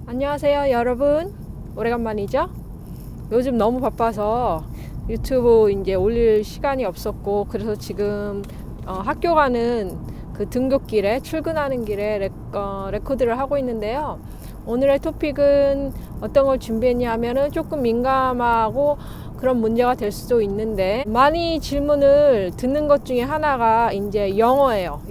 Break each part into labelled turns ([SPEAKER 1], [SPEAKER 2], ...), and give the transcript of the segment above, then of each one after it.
[SPEAKER 1] 안녕하세요 여러분, 오래간만이죠? 요즘 너무 바빠서 유튜브 이제 올릴 시간이 없었고, 그래서 지금 학교 가는 그 등굣길에 출근하는 길에 레코드를 하고 있는데요. 오늘의 토픽은 어떤 걸 준비했냐 하면은 조금 민감하고 그런 문제가 될 수도 있는데, 많이 질문을 듣는 것 중에 하나가 이제 영어예요.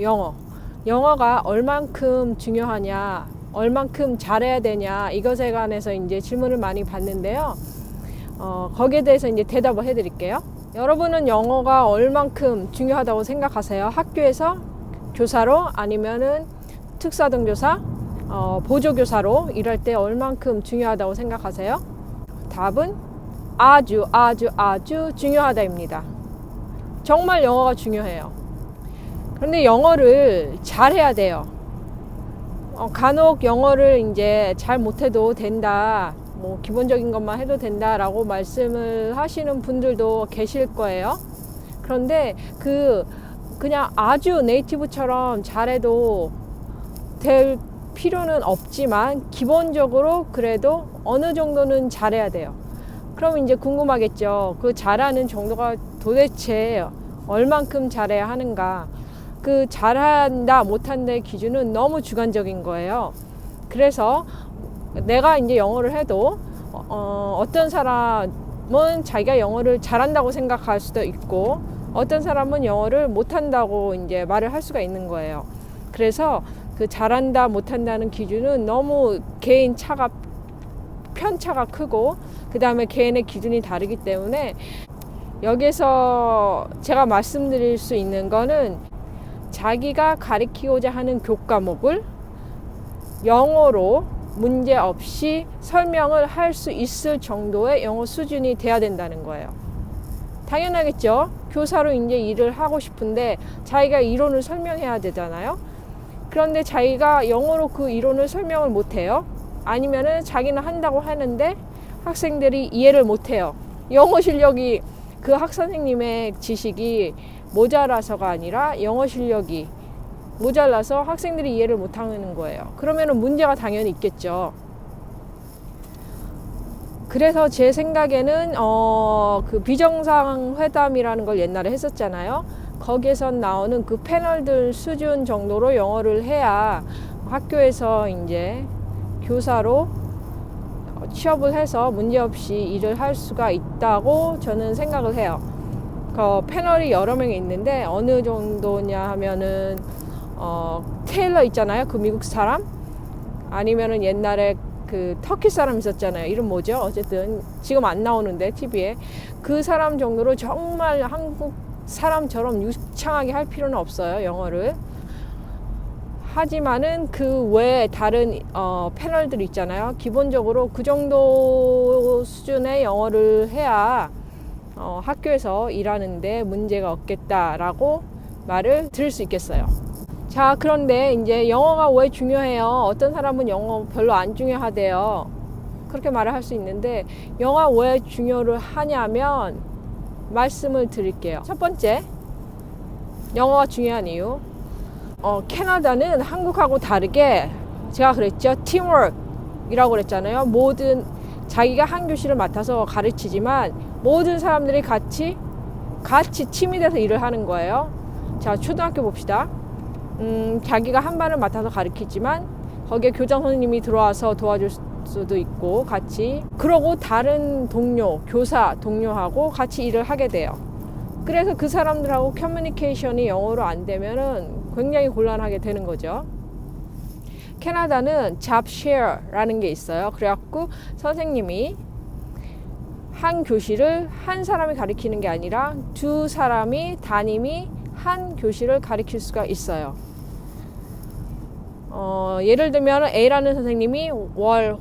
[SPEAKER 1] 영어가 얼만큼 중요하냐, 얼만큼 잘해야 되냐, 이것에 관해서 이제 질문을 많이 받는데요. 거기에 대해서 이제 대답을 해드릴게요. 여러분은 영어가 얼만큼 중요하다고 생각하세요? 학교에서 교사로, 아니면은 특사등교사, 보조교사로 일할 때 얼만큼 중요하다고 생각하세요? 답은 아주 중요하다입니다. 정말 영어가 중요해요. 그런데 영어를 잘해야 돼요. 간혹 영어를 이제 잘 못해도 된다, 뭐 기본적인 것만 해도 된다라고 말씀을 하시는 분들도 계실 거예요. 그런데 그냥 아주 네이티브처럼 잘해도 될 필요는 없지만, 기본적으로 그래도 어느 정도는 잘해야 돼요. 그럼 이제 궁금하겠죠. 그 잘하는 정도가 도대체 얼만큼 잘해야 하는가? 그 잘한다 못한다의 기준은 너무 주관적인 거예요. 그래서 내가 이제 영어를 해도 어떤 사람은 자기가 영어를 잘한다고 생각할 수도 있고, 어떤 사람은 영어를 못한다고 이제 말을 할 수가 있는 거예요. 그래서 그 잘한다 못한다는 기준은 너무 개인 차가 편차가 크고, 그 다음에 개인의 기준이 다르기 때문에, 여기서 제가 말씀드릴 수 있는 거는 자기가 가르치고자 하는 교과목을 영어로 문제없이 설명을 할 수 있을 정도의 영어 수준이 돼야 된다는 거예요. 당연하겠죠. 교사로 이제 일을 하고 싶은데 자기가 이론을 설명해야 되잖아요. 그런데 자기가 영어로 그 이론을 설명을 못해요. 아니면은 자기는 한다고 하는데 학생들이 이해를 못해요. 영어 실력이, 그 학선생님의 지식이 모자라서가 아니라 영어 실력이 모자라서 학생들이 이해를 못하는 거예요. 그러면은 문제가 당연히 있겠죠. 그래서 제 생각에는 그 비정상회담이라는 걸 옛날에 했었잖아요. 거기에서 나오는 그 패널들 수준 정도로 영어를 해야 학교에서 이제 교사로 취업을 해서 문제없이 일을 할 수가 있다고 저는 생각을 해요. 패널이 여러 명이 있는데 어느 정도냐 하면은 테일러 있잖아요. 그 미국 사람, 아니면은 옛날에 그 터키 사람 있었잖아요. 이름 뭐죠? 어쨌든 지금 안 나오는데 TV에, 그 사람 정도로 정말 한국 사람처럼 유창하게 할 필요는 없어요, 영어를. 하지만은 그 외에 다른 패널들 있잖아요. 기본적으로 그 정도 수준의 영어를 해야 학교에서 일하는데 문제가 없겠다라고 말을 들을 수 있겠어요. 자, 그런데 이제 영어가 왜 중요해요? 어떤 사람은 영어 별로 안 중요하대요. 그렇게 말을 할 수 있는데, 영어가 왜 중요를 하냐면 말씀을 드릴게요. 첫 번째, 영어가 중요한 이유. 캐나다는 한국하고 다르게, 제가 그랬죠, 팀워크이라고 그랬잖아요. 모든, 자기가 한 교실을 맡아서 가르치지만 모든 사람들이 같이 팀이 돼서 일을 하는 거예요. 자, 초등학교 봅시다. 자기가 한 반을 맡아서 가르치지만 거기에 교장 선생님이 들어와서 도와줄 수도 있고, 같이, 그러고 다른 동료, 교사 동료하고 같이 일을 하게 돼요. 그래서 그 사람들하고 커뮤니케이션이 영어로 안 되면은 굉장히 곤란하게 되는 거죠. 캐나다는 job share라는 게 있어요. 그래갖고 선생님이 한 교실을 한 사람이 가르치는 게 아니라 두 사람이, 담임이 한 교실을 가르칠 수가 있어요. 예를 들면 A라는 선생님이 월,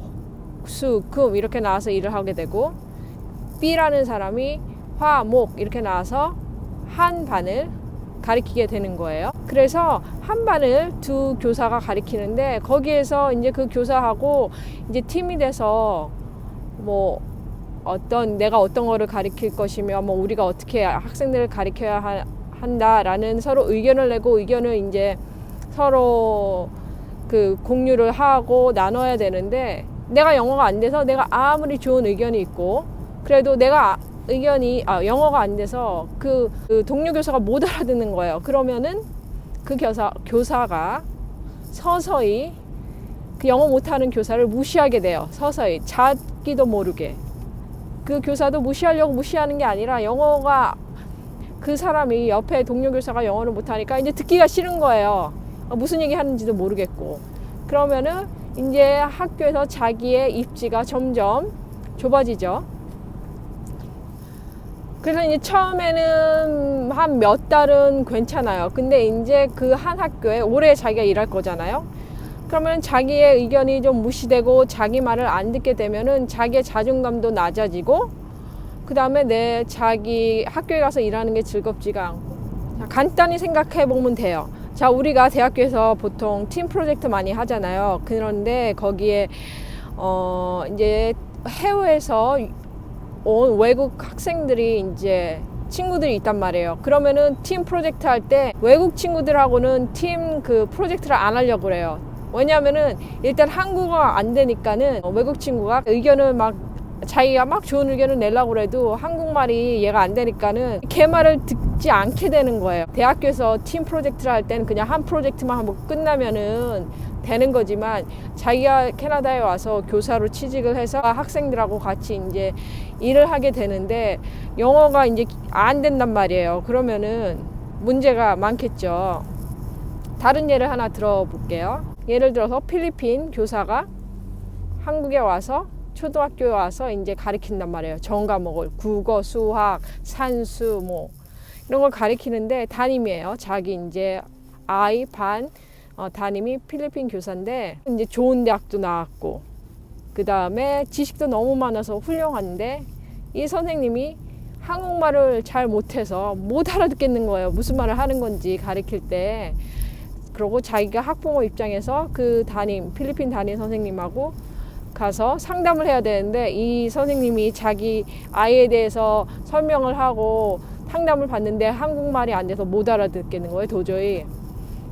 [SPEAKER 1] 수, 금 이렇게 나와서 일을 하게 되고, B라는 사람이 화, 목 이렇게 나와서 한 반을 가르치게 되는 거예요. 그래서 한 반을 두 교사가 가르치는데, 거기에서 이제 그 교사하고 이제 팀이 돼서 뭐 내가 어떤 거를 가르칠 것이며, 뭐 우리가 어떻게 학생들을 가르쳐야 한다라는 서로 의견을 내고, 의견을 이제 서로 그 공유를 하고 나눠야 되는데, 내가 영어가 안 돼서 내가 아무리 좋은 의견이 있고 그래도 내가 영어가 안 돼서 그 동료 교사가 못 알아듣는 거예요. 그러면은 그 교사가 서서히 그 영어 못하는 교사를 무시하게 돼요. 서서히 자기도 모르게. 그 교사도 무시하려고 무시하는 게 아니라 영어가 그 사람이 옆에 동료 교사가 영어를 못하니까 이제 듣기가 싫은 거예요. 무슨 얘기 하는지도 모르겠고. 그러면은 이제 학교에서 자기의 입지가 점점 좁아지죠. 그래서 이제 처음에는 한 몇 달은 괜찮아요. 근데 이제 그 한 학교에 오래 자기가 일할 거잖아요. 그러면 자기의 의견이 좀 무시되고 자기 말을 안 듣게 되면은 자기의 자존감도 낮아지고 그 다음에 자기 학교에 가서 일하는 게 즐겁지가 않고. 자, 간단히 생각해 보면 돼요. 자, 우리가 대학교에서 보통 팀 프로젝트 많이 하잖아요. 그런데 거기에 이제 해외에서 온 외국 학생들이 이제 친구들이 있단 말이에요. 그러면은 팀 프로젝트 할 때 외국 친구들하고는 팀 그 프로젝트를 안 하려고 그래요. 왜냐면은 일단 한국어가 안 되니까는 외국 친구가 의견을 자기가 좋은 의견을 내려고 해도 한국말이 얘가 안 되니까는 걔 말을 듣지 않게 되는 거예요. 대학교에서 팀 프로젝트를 할 때는 그냥 한 프로젝트만 하고 끝나면은 되는 거지만 자기가 캐나다에 와서 교사로 취직을 해서 학생들하고 같이 이제 일을 하게 되는데 영어가 이제 안 된단 말이에요. 그러면은 문제가 많겠죠. 다른 예를 하나 들어볼게요. 예를 들어서 필리핀 교사가 한국에 와서 초등학교에 와서 이제 가르친단 말이에요. 전 과목을 국어, 수학, 산수 이런 걸 가르치는데 담임이에요. 자기 이제 아이 반 담임이 필리핀 교사인데 이제 좋은 대학도 나왔고 그 다음에 지식도 너무 많아서 훌륭한데 이 선생님이 한국말을 잘 못해서 못 알아듣겠는 거예요. 무슨 말을 하는 건지 가르칠 때. 그리고 자기가 학부모 입장에서 그 필리핀 담임 선생님하고 가서 상담을 해야 되는데 이 선생님이 자기 아이에 대해서 설명을 하고 상담을 받는데 한국말이 안 돼서 못 알아듣겠는 거예요, 도저히.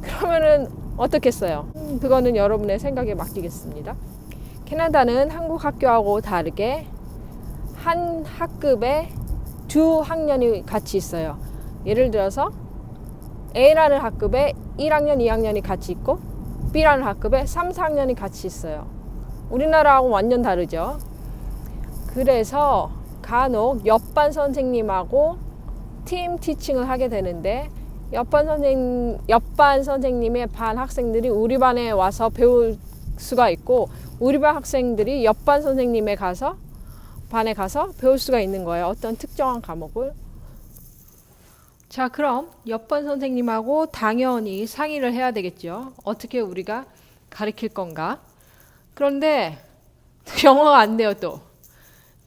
[SPEAKER 1] 그러면은 어떻겠어요? 그거는 여러분의 생각에 맡기겠습니다. 캐나다는 한국 학교하고 다르게 한 학급에 두 학년이 같이 있어요. 예를 들어서 A라는 학급에 1학년, 2학년이 같이 있고 B라는 학급에 3, 4학년이 같이 있어요. 우리나라하고 완전 다르죠. 그래서 간혹 옆반 선생님하고 팀 티칭을 하게 되는데 옆반 선생님의 반 학생들이 우리 반에 와서 배울 수가 있고 우리 반 학생들이 옆반 선생님의 반에 가서 배울 수가 있는 거예요. 어떤 특정한 과목을. 자, 그럼 옆반 선생님하고 당연히 상의를 해야 되겠죠. 어떻게 우리가 가르칠 건가? 그런데 영어가 안 돼요, 또.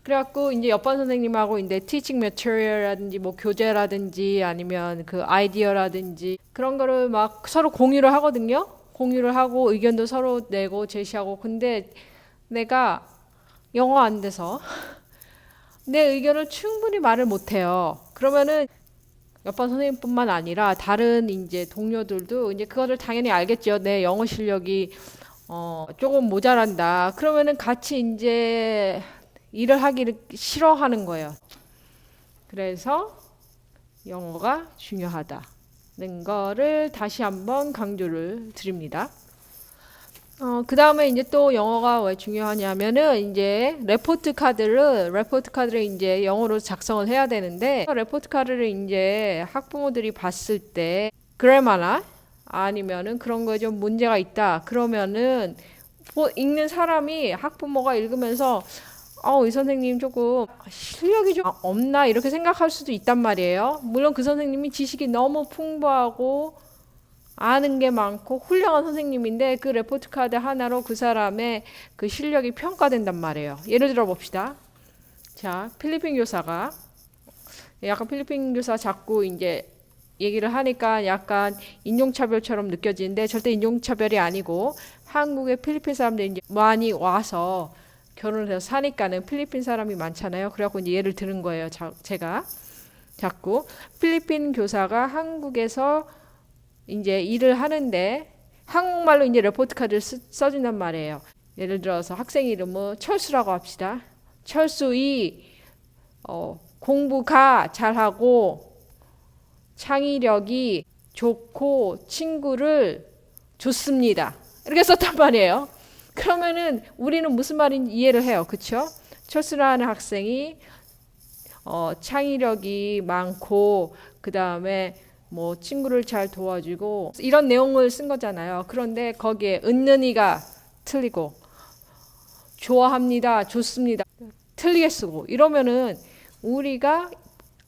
[SPEAKER 1] 그래갖고 이제 옆반 선생님하고 이제 티칭 매터리얼이라든지 교재라든지 아니면 그 아이디어라든지 그런 거를 서로 공유를 하거든요. 공유를 하고 의견도 서로 내고 제시하고. 근데 내가 영어 안 돼서 내 의견을 충분히 말을 못 해요. 그러면은 옆반 선생님뿐만 아니라 다른 이제 동료들도 이제 그거를 당연히 알겠죠. 내 영어 실력이 조금 모자란다. 그러면은 같이 이제 일을 하기를 싫어하는 거예요. 그래서 영어가 중요하다는 거를 다시 한번 강조를 드립니다. 그 다음에 이제 또 영어가 왜 중요하냐면은 이제 레포트 카드를 이제 영어로 작성을 해야 되는데 레포트 카드를 이제 학부모들이 봤을 때 그래마나 아니면은 그런 거에 좀 문제가 있다. 그러면은 읽는 사람이 학부모가 읽으면서 이 선생님 조금 실력이 좀 없나 이렇게 생각할 수도 있단 말이에요. 물론 그 선생님이 지식이 너무 풍부하고 아는 게 많고 훌륭한 선생님인데 그 레포트 카드 하나로 그 사람의 그 실력이 평가된단 말이에요. 예를 들어 봅시다. 자, 필리핀 교사 자꾸 이제 얘기를 하니까 약간 인종차별처럼 느껴지는데 절대 인종차별이 아니고 한국에 필리핀 사람들이 이제 많이 와서 결혼을 해서 사니까는 필리핀 사람이 많잖아요. 그래갖고 이제 예를 드는 거예요. 제가 자꾸 필리핀 교사가 한국에서 이제 일을 하는데 한국말로 이제 레포트 카드를 써준단 말이에요. 예를 들어서 학생 이름은 철수라고 합시다. 철수이 공부가 잘하고 창의력이 좋고 친구를 좋습니다. 이렇게 썼단 말이에요. 그러면은 우리는 무슨 말인지 이해를 해요. 그렇죠? 철수라는 학생이 창의력이 많고 그 다음에 뭐 친구를 잘 도와주고 이런 내용을 쓴 거잖아요. 그런데 거기에 은는이가 틀리고 좋아합니다, 좋습니다 틀리게 쓰고 이러면은 우리가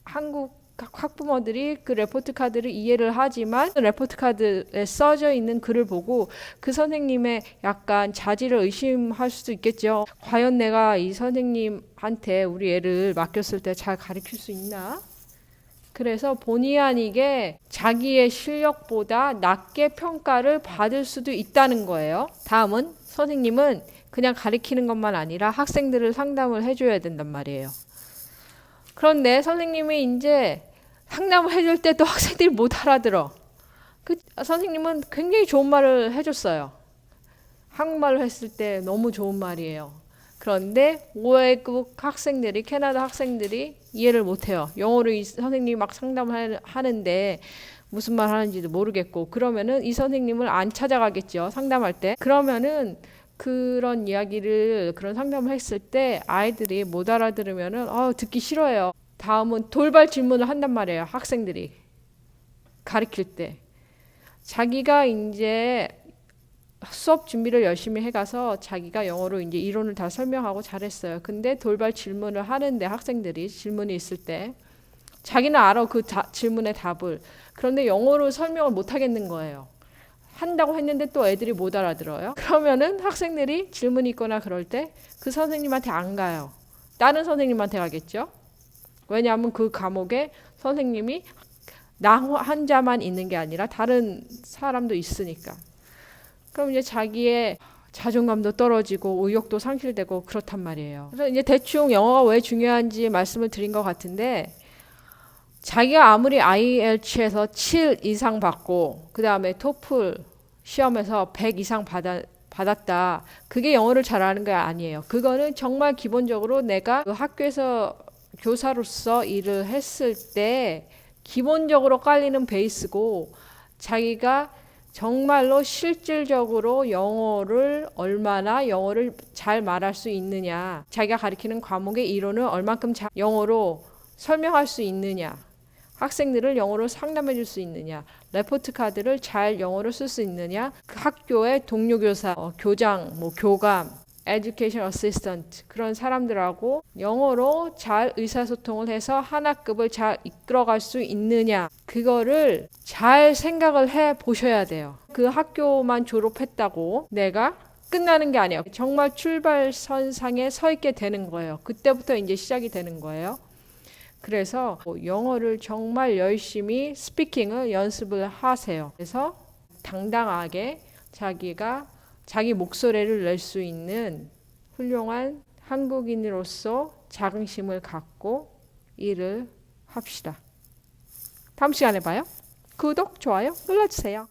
[SPEAKER 1] 한국 학부모들이 그 레포트 카드를 이해를 하지만 레포트 카드에 써져 있는 글을 보고 그 선생님의 약간 자질을 의심할 수도 있겠죠. 과연 내가 이 선생님한테 우리 애를 맡겼을 때 잘 가르칠 수 있나? 그래서 본의 아니게 자기의 실력보다 낮게 평가를 받을 수도 있다는 거예요. 다음은 선생님은 그냥 가르치는 것만 아니라 학생들을 상담을 해줘야 된단 말이에요. 그런데 선생님이 이제 상담을 해줄 때 또 학생들이 못 알아들어. 그 선생님은 굉장히 좋은 말을 해줬어요. 한국말로 했을 때 너무 좋은 말이에요. 그런데 외국 학생들이, 캐나다 학생들이 이해를 못해요. 영어로 이 선생님이 막 상담을 하는데 무슨 말 하는지도 모르겠고, 그러면은 이 선생님을 안 찾아가겠죠, 상담할 때. 그러면은 그런 이야기를, 그런 상담을 했을 때 아이들이 못 알아들으면은 듣기 싫어요. 다음은 돌발 질문을 한단 말이에요. 학생들이 가르칠 때 자기가 이제 수업 준비를 열심히 해가서 자기가 영어로 이제 이론을 다 설명하고 잘했어요. 근데 돌발 질문을 하는데 학생들이 질문이 있을 때 자기는 알아 그 질문의 답을. 그런데 영어로 설명을 못 하겠는 거예요. 한다고 했는데 또 애들이 못 알아들어요. 그러면은 학생들이 질문이 있거나 그럴 때 그 선생님한테 안 가요. 다른 선생님한테 가겠죠. 왜냐하면 그 과목에 선생님이 나 혼자만 있는 게 아니라 다른 사람도 있으니까. 그럼 이제 자기의 자존감도 떨어지고 의욕도 상실되고 그렇단 말이에요. 그래서 이제 대충 영어가 왜 중요한지 말씀을 드린 것 같은데, 자기가 아무리 IELTS에서 7 이상 받고 그 다음에 토플 시험에서 100 이상 받았다. 그게 영어를 잘하는 게 아니에요. 그거는 정말 기본적으로 내가 그 학교에서 교사로서 일을 했을 때 기본적으로 깔리는 베이스고, 자기가 정말로 실질적으로 얼마나 영어를 잘 말할 수 있느냐, 자기가 가르치는 과목의 이론을 얼만큼 영어로 설명할 수 있느냐, 학생들을 영어로 상담해 줄 수 있느냐, 레포트 카드를 잘 영어로 쓸 수 있느냐, 그 학교의 동료 교사, 교장, 교감, education assistant 그런 사람들하고 영어로 잘 의사소통을 해서 한 학급을 잘 이끌어갈 수 있느냐, 그거를 잘 생각을 해 보셔야 돼요. 그 학교만 졸업했다고 내가 끝나는 게 아니에요. 정말 출발선상에 서 있게 되는 거예요. 그때부터 이제 시작이 되는 거예요. 그래서 영어를 정말 열심히 스피킹을 연습을 하세요. 그래서 당당하게 자기 목소리를 낼 수 있는 훌륭한 한국인으로서 자긍심을 갖고 일을 합시다. 다음 시간에 봐요. 구독, 좋아요 눌러주세요.